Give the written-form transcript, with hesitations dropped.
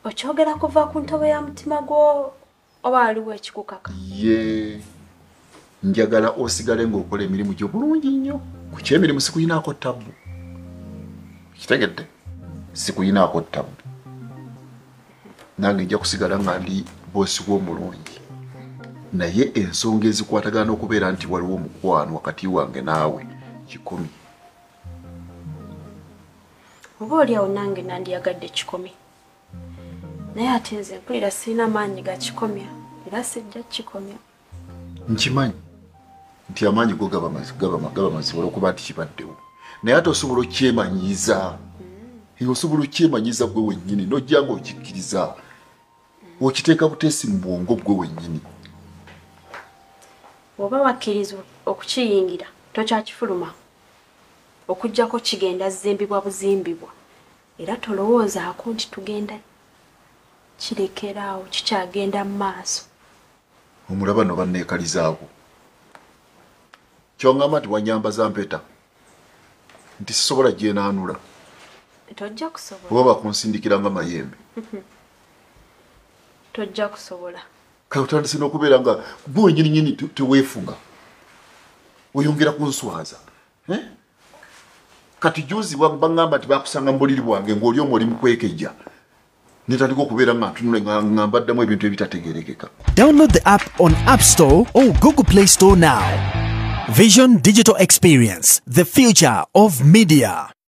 Okyogera kuva ku ntobo ya mutima gwo oba waliwo ekikukaka? Ye njagala osigale ng'okola emirimu gyo bulungi nnyo. Ku ky'emirimu sikuyinaako ttabu. Kitegedde? Sikuyinaako ttabu. Nange nja kusigala nga ndi boosi w'omulungi. Naye ensonga ezikwatagana okubeera nti waliwo omukwano wakati wange naawe kikumi. Oba oliawo nange nandiyagadde kikomi. Naye ate nze mpulira sirina maanyi ga kikomya era sijja kikomya. Nkimanyi nti amaanyi go gaba mazibu olw'okuba nti kibaddewo. Naye ate osobola okyemanyiiza. Osobola okyemanyiiza gwe wennyini n'ojja ng'okikkiriza. Okiteeka buteesi mu bwongo gwe wennyini. Oba wakkiriza okukiyingira tokyakifuluma. Okujjako kigenda zimbibwa buzimbibwa. Era tolowoozaako nti tugenda kirekeraawo kikyagenda mu maaso. Omulaba no banneekalizaako. Kyongamba nti wanyambaza mpeta. Nti sisobola gyenaanula. Tojja kusobola. Oba bakunsindikira nga mayembe. Tojja kusobola. Kale otandise n'okubeera nga gwe wennyini teweefuga. Oyongera kunswaza. Kati juzi bangamba nti bakusanga mu buliri bwange ng'oli omwo oli mu kwekejja. Netandika okubeera nga ntunula nga mbaddamu ebintu ebitategeerekeka. Download the app on App Store or Google Play Store now. Vision Digital Experience, the future of media.